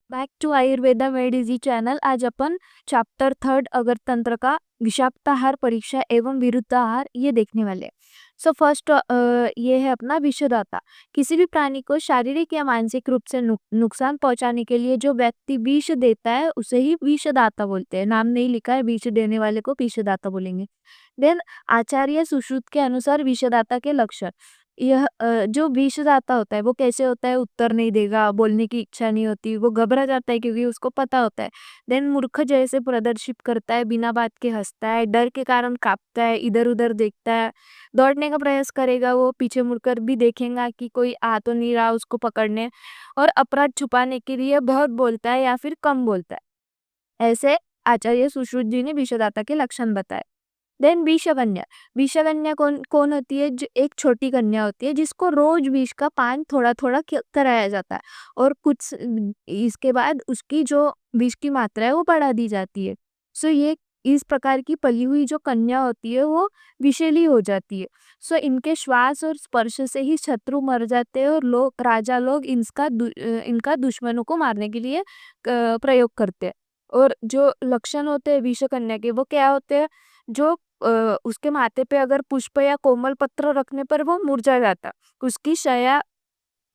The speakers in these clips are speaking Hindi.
Back to Ayurveda made easy channel. आज अपन चैप्टर थर्ड अगर तंत्र का विषाक्ताहार परीक्षा एवं विरुद्धाहार ये देखने वाले। सो फर्स्ट ये है अपना विषदाता। किसी भी प्राणी को शारीरिक या मानसिक रूप से नुकसान पहुंचाने के लिए जो व्यक्ति विष देता है उसे ही विषदाता बोलते हैं। नाम नहीं लिखा है, विष देने वाले को विषदाता बोलेंगे। देन आचार्य सुश्रुत के अनुसार विषदाता के लक्षण। यह जो विषदाता होता है वो कैसे होता है, उत्तर नहीं देगा, बोलने की इच्छा नहीं होती, वो घबरा जाता है क्योंकि उसको पता होता है। देन मूर्ख जैसे प्रदर्शित करता है, बिना बात के हंसता है, डर के कारण कांपता है, इधर उधर देखता है, दौड़ने का प्रयास करेगा, वो पीछे मुड़कर भी देखेगा कि कोई आ तो नहीं रहा उसको पकड़ने, और अपराध छुपाने के लिए बहुत बोलता है या फिर कम बोलता है। ऐसे आचार्य सुश्रुत जी ने विषदाता के लक्षण बताए। देन विषकन्या। विषकन्या कौन कौन होती है? जो एक छोटी कन्या होती है जिसको रोज विष का पान थोड़ा थोड़ा कराया जाता है, और कुछ इसके बाद उसकी जो विष की मात्रा है वो बढ़ा दी जाती है। सो ये इस प्रकार की पली हुई जो कन्या होती है वो विषैली हो जाती है। सो इनके श्वास और स्पर्श से ही शत्रु मर जाते हैं, और लोग राजा लोग इनका दुश्मनों को मारने के लिए प्रयोग करते हैं। और जो लक्षण होते हैं विषकन्या के वो क्या होते हैं? जो उसके माथे पे अगर पुष्प या कोमल पत्र रखने पर वो मुरझा जाता। उसकी शया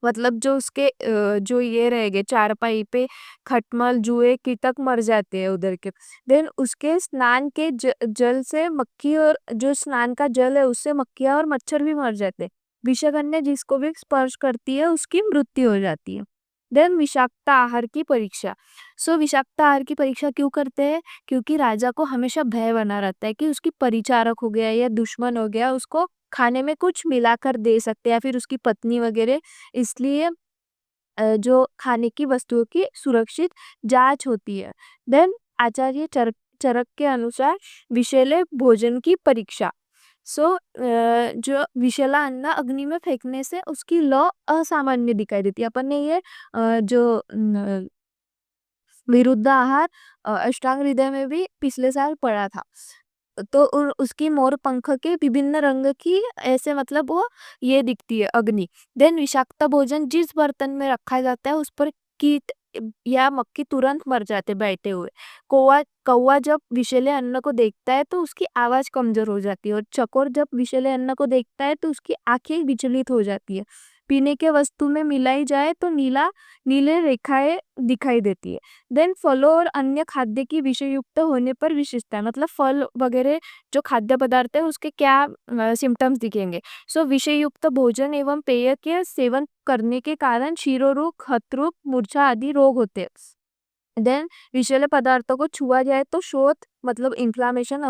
मतलब जो उसके जो ये रहेंगे चारपाई पे खटमल जुए कीटक मर जाते हैं उधर के। देन उसके स्नान के जल से मक्खी, और जो स्नान का जल है उससे मक्खियाँ और मच्छर भी मर जाते हैं। विषकन्या जिसको भी स्पर्श करती है उसकी मृत्यु हो जाती है। देन विषाक्त आहार की परीक्षा। सो विषाक्त आहार की परीक्षा क्यों करते हैं? क्योंकि राजा को हमेशा भय बना रहता है कि उसकी परिचारक हो गया या दुश्मन हो गया उसको खाने में कुछ मिलाकर दे सकते हैं, या फिर उसकी पत्नी वगैरह। इसलिए जो खाने की वस्तुओं की सुरक्षित जांच होती है। देन आचार्य चरक के अनुसार विषैले भोजन की परीक्षा। सो जो विषैला अन्न अग्नि में फेंकने से उसकी लौ असामान्य दिखाई देती है। अपन ने ये जो विरुद्ध आहार अष्टांग हृदय में भी पिछले साल पढ़ा था। तो उसकी मोर पंख के विभिन्न रंग की ऐसे मतलब वो ये दिखती है अग्नि। देन विषाक्त भोजन जिस बर्तन में रखा जाता है उस पर कीट या मक्खी तुरंत मर जाते बैठे हुए। कौवा कौवा जब विषैले अन्न को देखता है तो उसकी आवाज कमजोर हो जाती है, और चकोर जब विषैले अन्न को देखता है तो उसकी आंखें विचलित हो जाती है। पीने के वस्तु में मिलाई जाए तो नीले रेखाएं दिखाई देती है। देन फलों और अन्य खाद्य की विषयुक्त होने पर विशेषता है, मतलब फल वगैरह जो खाद्य पदार्थ है उसके क्या सिम्टम्स दिखेंगे। सो विषयुक्त भोजन एवं पेय के सेवन करने के कारण शिरोरोग, हथरोग, मूर्छा आदि रोग होते हैं। देन विषैले पदार्थों को छुआ जाए तो शोथ मतलब इन्फ्लामेशन,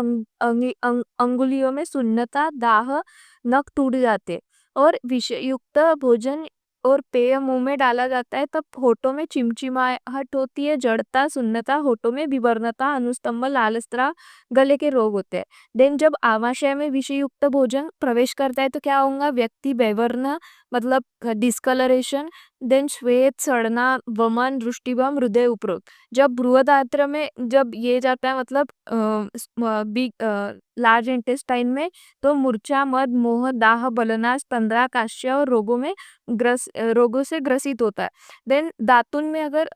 अंगुलियों में सुन्नता, दाह, नख टूट जाते। और विषयुक्त भोजन और पेय मुंह में डाला जाता है तब होठों में चिमचिमाहट होती है, जड़ता, सुन्नता, होठों में विवर्णता, अनुस्तंभ, लालस्त्रा, गले के रोग होते हैं। देन जब आमाशय में विषयुक्त भोजन प्रवेश करता है तो क्या होगा? व्यक्ति बेवर्ण मतलब डिस्कलरेशन, देन श्वेत, सड़ना, वमन, दृष्टिभ्रम, हृदय उपरोध। जब बृहदात्र में जब ये जाता है मतलब लार्ज इंटेस्टाइन में, तो मूर्छा, मद, मोह, दाह, बलनाश, तंद्रा, काश्य और रोगों से ग्रसित होता है। देन दातुन में अगर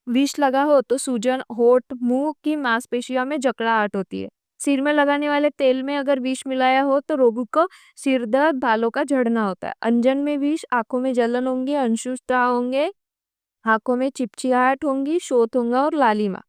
विष लगा हो तो सूजन, होठ, मुंह की मांसपेशियों में जकड़ाहट होती है। सिर में लगाने वाले तेल में अगर विष मिलाया हो तो रोगी को सिर दर्द, बालों का झड़ना होता है। अंजन में विष, आंखों में जलन होंगी, अंशुस्त्राव होंगे, आंखों में चिपचियाहट होंगी, शोथ होगा और लालिमा।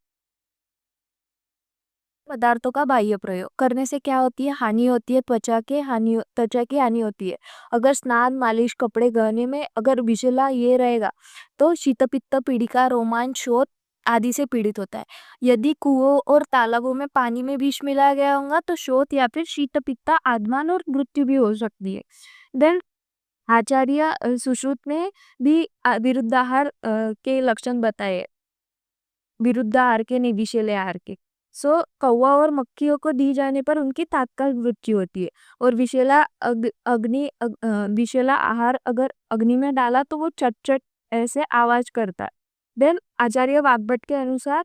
पदार्थों का बाह्य प्रयोग करने से क्या होती है? हानि होती है, त्वचा की हानि होती है। अगर स्नान, मालिश, कपड़े, गहने में अगर विषैला ये रहेगा तो शीत पित्त पीड़िका, रोमांच, शोथ आदि से पीड़ित होता है। यदि कुओं और तालाबों में पानी में विष मिलाया गया होगा तो शोथ या फिर शीत पित्त, आद्मान और मृत्यु भी हो सकती है। देन आचार्य सुश्रुत ने भी विरुद्धाहार के लक्षण बताए। विरुद्धाहार के नहीं, विषैले आहार के। सो कौवा और मक्खियों को दी जाने पर उनकी तात्कालिक मृत्यु होती है। और विषैला आहार अगर अग्नि में डाला तो वो चट चट ऐसे आवाज करता है। देन आचार्य वाग्भट के अनुसार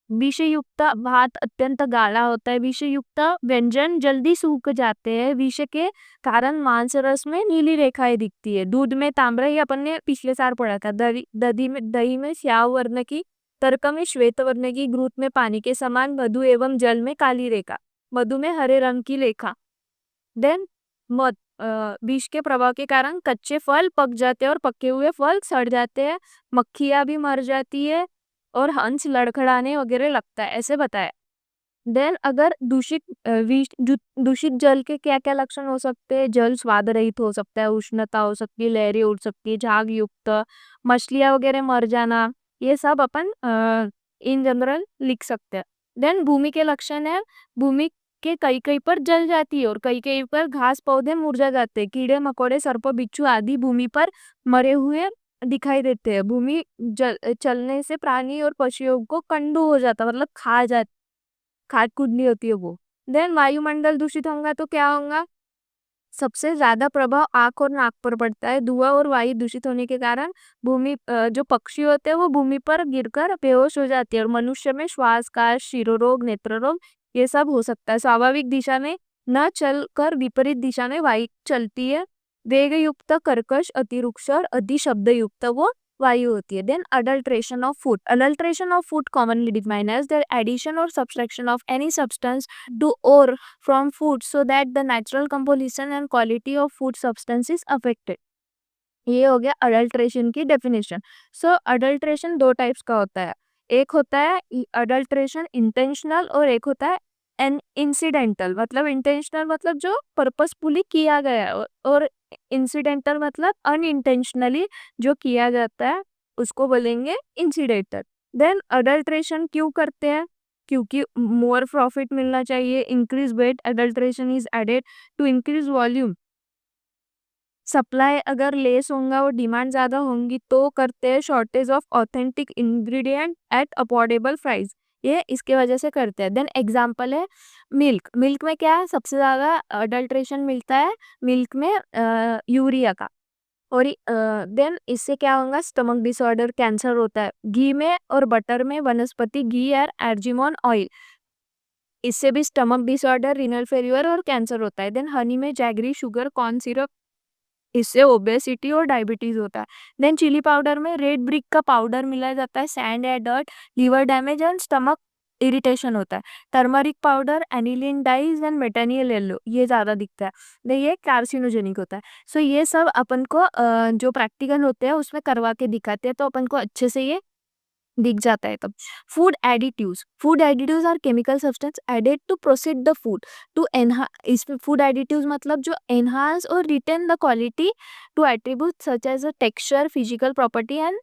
विषयुक्त भात अत्यंत गाढ़ा होता है, विषयुक्त व्यंजन जल्दी सूख जाते हैं, विष के कारण मांस रस में नीली रेखाएं दिखती है। दूध में ताम्र, ये अपन ने पिछले साल पढ़ा था। दही में स्याह वर्ण की, तर्क में श्वेत वर्ण की, घृत में पानी के समान, मधु एवं जल में काली रेखा, मधु में हरे रंग की रेखा। देन मध, विष के प्रभाव के कारण कच्चे फल पक जाते हैं और पके हुए फल सड़ जाते हैं, मक्खियां भी मर जाती है और हंस लड़खड़ाने वगैरह लगता है, ऐसे बताया। देन अगर दूषित जल के क्या क्या लक्षण हो सकते हैं? जल स्वाद रहित हो सकता है, उष्णता हो सकती है, लहरें उड़ सकती है, झाग युक्त, मछलियां वगैरह मर जाना, ये सब अपन इन जनरल लिख सकते हैं। देन भूमि के लक्षण है, भूमि के कई कई पर जल जाती है और कई कई पर घास पौधे मुरझा जाते हैं, कीड़े मकोड़े सर्प बिच्छू आदि भूमि पर मरे हुए दिखाई देते हैं। भूमि चलने से प्राणी और पशुओं को कंडू हो जाता, मतलब खा जाता, खाद कूदनी होती है वो। देन वायुमंडल दूषित होगा तो क्या होगा? सबसे ज्यादा प्रभाव आंख और नाक पर पड़ता है। धुआं और वायु दूषित होने के कारण जो पक्षी होते हैं वो भूमि पर गिरकर बेहोश हो जाती है और मनुष्य में श्वास का शिरोरोग, नेत्र रोग, ये सब हो सकता है। स्वाभाविक दिशा में न चलकर विपरीत दिशा में वायु चलती है। वेग युक्त, कर्कश, अतिरुक्ष और अति शब्द युक्त वो वायु होती है। Then adulteration of food, adulteration of food commonly defined as the addition और subtraction of any substance to और from food so that the natural composition and quality of food substance is affected। ये हो गया अडल्ट्रेशन की डेफिनेशन। सो अडल्ट्रेशन दो टाइप्स का होता है, एक होता है अडल्ट्रेशन इंटेंशनल और एक होता है एन इंसिडेंटल। मतलब इंटेंशनल मतलब जो पर्पसफुली किया गया है और इंसिडेंटल मतलब अनइंटेंशनली जो किया जाता है उसको बोलेंगे इंसिडेंटल। देन अडल्ट्रेशन क्यों करते हैं? क्योंकि मोर प्रॉफिट मिलना चाहिए, increase weight, adulteration is added to increase volume. Supply अगर लेस होगा और डिमांड ज्यादा होंगी तो करते हैं shortage of authentic ingredient at affordable price, ये इसके वजह से करते हैं। देन एग्जांपल है मिल्क, मिल्क में क्या है? सबसे ज्यादा अडल्ट्रेशन मिलता है मिल्क में यूरिया का। और देन इससे क्या होगा? स्टमक डिसऑर्डर, कैंसर होता है। घी में और बटर में वनस्पति घी और एर्जिमोन ऑयल, इससे भी स्टमक डिसऑर्डर, रीनल फेल्यूर और कैंसर होता है। देन हनी में जैगरी, शुगर, कॉर्न सिरप, इससे ओबेसिटी और डायबिटीज होता है। देन चिली पाउडर में रेड ब्रिक का पाउडर मिलाया जाता है, सैंड या dirt, liver damage and stomach irritation होता है। Turmeric powder, aniline dyes and metanil yellow, ये ज्यादा दिखता है, ये कार्सिनोजेनिक होता है। सो ये सब अपन को जो प्रैक्टिकल होते हैं उसमें करवा के दिखाते हैं तो अपन को अच्छे से ये दिख जाता है तब। Food additives, food additives are chemical substance added to proceed the food to एनहा, इसमें फूड एडिटिव्स मतलब जो एनहांस और retain the quality to attribute such as a texture, physical property and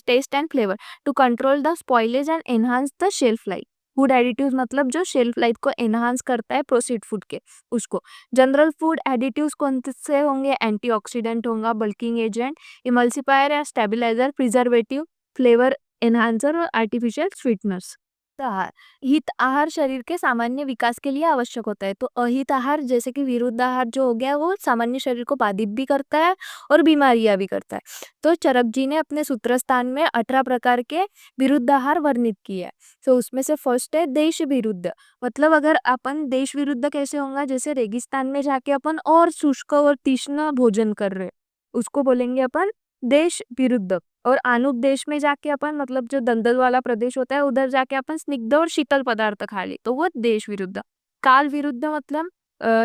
taste and flavour, to control the spoilage and enhance the shelf life. Food additives मतलब जो शेल्फ लाइफ को एनहांस करता है प्रोसीड फूड के, उसको। जनरल फूड एडिटिव्स कौन से होंगे? एंटीऑक्सीडेंट होगा, बल्किंग एजेंट, इमल्सिफायर या स्टेबलाइजर, प्रिजर्वेटिव, फ्लेवर एनहांसर और आर्टिफिशियल स्वीटनर्स। आहार, हित आहार शरीर के सामान्य विकास के लिए आवश्यक होता है। तो अहित आहार जैसे कि विरुद्ध आहार जो हो गया वो सामान्य शरीर को बाधित भी करता है और बीमारियां भी करता है। तो चरक जी ने अपने सूत्र स्थान में 18 प्रकार के विरुद्ध आहार वर्णित किए हैं। तो उसमें से फर्स्ट है देश विरुद्ध। मतलब अगर अपन देश विरुद्ध कैसे होगा? जैसे रेगिस्तान में जाके अपन और शुष्क और तीक्ष्ण भोजन कर रहे, उसको बोलेंगे अपन देश विरुद्ध। और आनुप देश में जाके अपन मतलब जो दलदल वाला प्रदेश होता है उधर जाके अपन स्निग्ध और शीतल पदार्थ खा ले तो वो देश विरुद्ध। काल विरुद्ध मतलब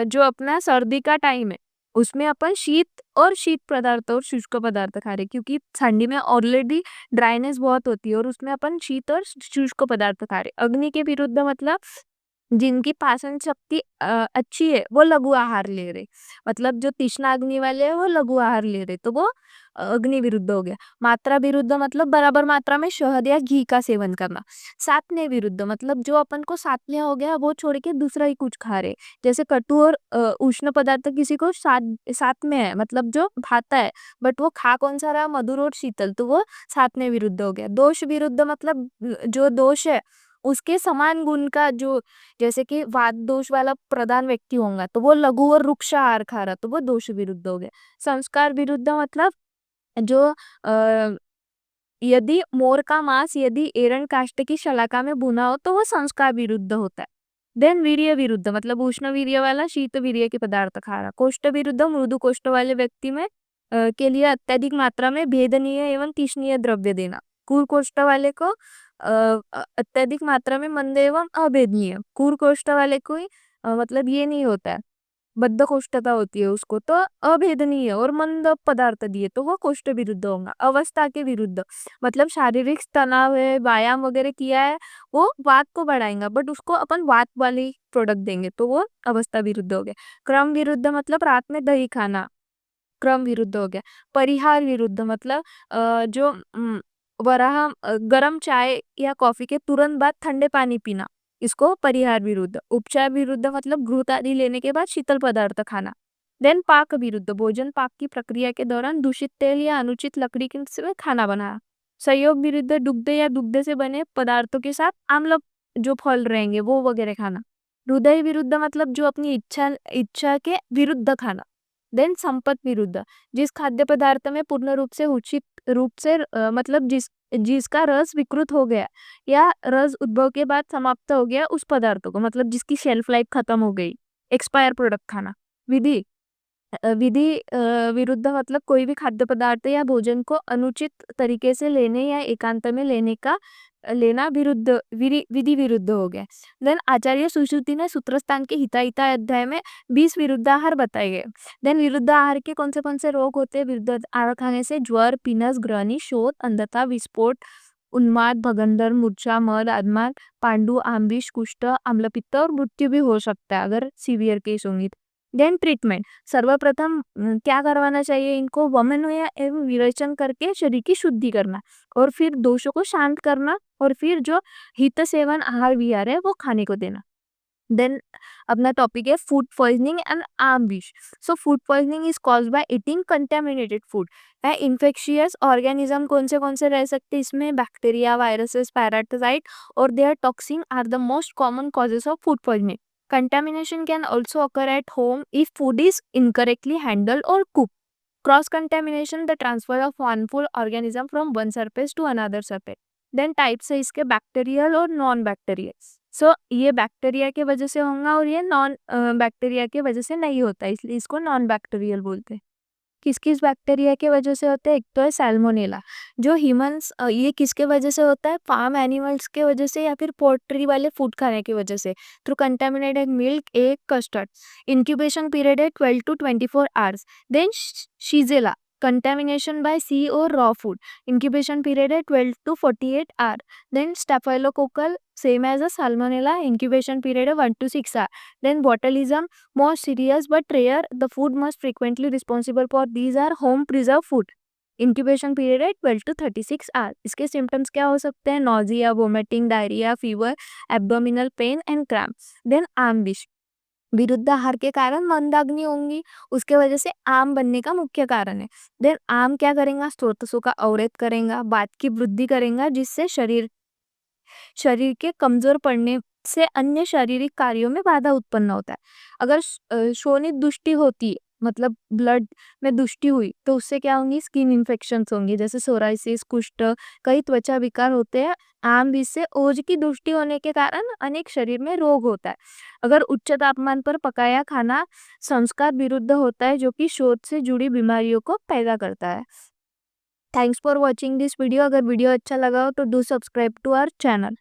जो अपना सर्दी का टाइम है उसमें अपन शीत पदार्थ और शुष्क पदार्थ खा रहे, क्योंकि ठंडी में ऑलरेडी ड्राइनेस बहुत होती है और उसमें अपन शीत और शुष्क पदार्थ खा रहे। अग्नि के विरुद्ध मतलब जिनकी पाचन शक्ति अच्छी है वो लघु आहार ले रहे, मतलब जो तीक्ष्ण अग्नि वाले है वो लघु आहार ले रहे, तो वो अग्नि विरुद्ध हो गया। मात्रा विरुद्ध मतलब बराबर मात्रा में शहद या घी का सेवन करना। सात्म्य विरुद्ध मतलब जो अपन को सात्म्य हो गया वो छोड़ के दूसरा ही कुछ खा रहे, जैसे कटु और उष्ण पदार्थ किसी को सात्म्य है, मतलब जो भाता है बट वो खा कौन सा रहा? मधुर और शीतल, तो वो सात्म्य विरुद्ध हो गया। दोष विरुद्ध मतलब जो दोष है उसके समान गुण का, जो जैसे कि वात दोष वाला प्रधान व्यक्ति होगा तो वो लघु और रुक्ष आहार खा रहा तो वो दोष विरुद्ध हो गया। संस्कार विरुद्ध मतलब जो यदि मोर का मांस यदि एरंड काष्ठ की शलाका में भुना हो तो वो संस्कार विरुद्ध होता है। देन वीर्य विरुद्ध मतलब उष्ण वीर्य वाला शीत वीर्य के पदार्थ खा रहा। कोष्ठ विरुद्ध मृदु कोष्ठ वाले व्यक्ति में के लिए अत्यधिक मात्रा में भेदनीय एवं तीक्ष्णीय द्रव्य देना। क्रूर कोष्ठ वाले को अत्यधिक मात्रा में मंद एवं अभेदनीय। क्रूर कोष्ठ वाले को मतलब ये नहीं होता है, बद्धकोष्ठता होती है उसको, तो अभेदनीय और मंद पदार्थ दिए तो वो कोष्ठ विरुद्ध होगा। अवस्था के विरुद्ध मतलब शारीरिक तनाव है, व्यायाम वगैरह किया है, वो वात को बढ़ाएगा, बट उसको अपन वात वाली प्रोडक्ट देंगे तो वो अवस्था विरुद्ध हो गया। क्रम विरुद्ध मतलब रात में दही खाना, क्रम विरुद्ध हो गया। परिहार विरुद्ध मतलब जो गरम चाय या कॉफी के तुरंत बाद ठंडे पानी पीना, इसको परिहार विरुद्ध। उपचार विरुद्ध मतलब घृत आदि लेने के बाद शीतल पदार्थ खाना। देन पाक विरुद्ध भोजन पाक की प्रक्रिया के दौरान दूषित तेल या अनुचित लकड़ी के से खाना बनाना। संयोग विरुद्ध दुग्ध या दुग्ध से बने पदार्थों के साथ आम्ल जो फल रहेंगे वो वगैरह खाना। हृदय विरुद्ध मतलब जो अपनी इच्छा के विरुद्ध खाना। देन संपत विरुद्ध जिस खाद्य पदार्थ में पूर्ण रूप से उचित रूप से मतलब जिसका रस विकृत हो गया या रस उद्भव के बाद समाप्त हो गया उस पदार्थ को, मतलब जिसकी शेल्फ लाइफ खत्म हो गई, एक्सपायर प्रोडक्ट खाना। विधि विरुद्ध मतलब कोई भी खाद्य पदार्थ या भोजन को अनुचित तरीके से लेने या एकांत में लेना विधि विरुद्ध हो गया। देन आचार्य सुश्रुति ने सूत्रस्थान के हिताहिता अध्याय में 20 विरुद्धाहार बताए गए। देन विरुद्धाहार के कौन से रोग होते हैं विरुद्ध आहार खाने से? ज्वर, पीनस, ग्रहणी, शोथ, अंधता, विस्फोट, उन्माद, भगंदर, मूर्छा, मद, आत्मा, पांडु, आम्बिश, कुष्ठ, आम्लपित्त और मृत्यु भी हो सकता है अगर सीवियर केस होंगी। देन ट्रीटमेंट सर्वप्रथम क्या करवाना चाहिए इनको? वमन या एवं विरेचन करके शरीर की शुद्धि करना और फिर दोषों को शांत करना और फिर जो हित सेवन आहार विहार है वो खाने को देना। देन अपना टॉपिक है फूड पॉइजनिंग एंड आम्बिश। So food poisoning is caused by eating contaminated food. Infectious organism कौन से रह सकते हैं इसमें? बैक्टीरिया, वायरसेस, पैरासाइट और their toxin are the most common causes of food poisoning. Contamination can also occur at home if food is incorrectly handled or cooked. Cross contamination, the transfer of harmful organism from one surface to another surface. Then types है इसके बैक्टीरियल और नॉन बैक्टीरियल। सो ये बैक्टीरिया के वजह से होगा और ये नॉन बैक्टीरिया के वजह से नहीं होता, इसलिए इसको नॉन बैक्टीरियल बोलते हैं। किस किस बैक्टीरिया के वजह से होता है? एक तो है सैल्मोनेला जो ह्यूमंस, ये किसके वजह से होता है? फार्म एनिमल्स के वजह से या फिर पोल्ट्री वाले फूड खाने की वजह से, through contaminated milk, egg, custard. Incubation period है 12 to 24 hours. Then Shigella contamination by sea और रॉ फूड, इंक्यूबेशन पीरियड है 12 to 48 hour. Then staphylococcal same as a salmonella, incubation period है 1 to 6 hour. Then botulism more serious but rare, the food most frequently responsible for these are home preserved food. Incubation period है 12 to 36 आवर। इसके सिम्टम्स क्या हो सकते हैं? Nausea, vomiting, diarrhoea, fever, abdominal pain and cramps. Then आम्बिश विरुद्ध आहार के कारण मंदाग्नि होंगी, उसके वजह से आम बनने का मुख्य कारण है। देन आम क्या करेगा? स्रोतसों का अवरोध करेगा, वात की वृद्धि करेगा, जिससे शरीर के कमजोर पड़ने से अन्य शारीरिक कार्यों में बाधा उत्पन्न होता है। अगर शोणित दृष्टि होती है मतलब ब्लड में दृष्टि हुई तो उससे क्या होंगी? स्किन इन्फेक्शंस होंगी, जैसे सोराइसिस, कुष्ठ, कई त्वचा विकार होते हैं। आम बीज से ओज की दृष्टि होने के कारण अनेक शरीर में रोग होता है। अगर उच्च तापमान पर पकाया खाना संस्कार विरुद्ध होता है, जो कि शोथ से जुड़ी बीमारियों को पैदा करता है। Thanks for watching this video. अगर वीडियो अच्छा लगा हो तो do subscribe to our channel.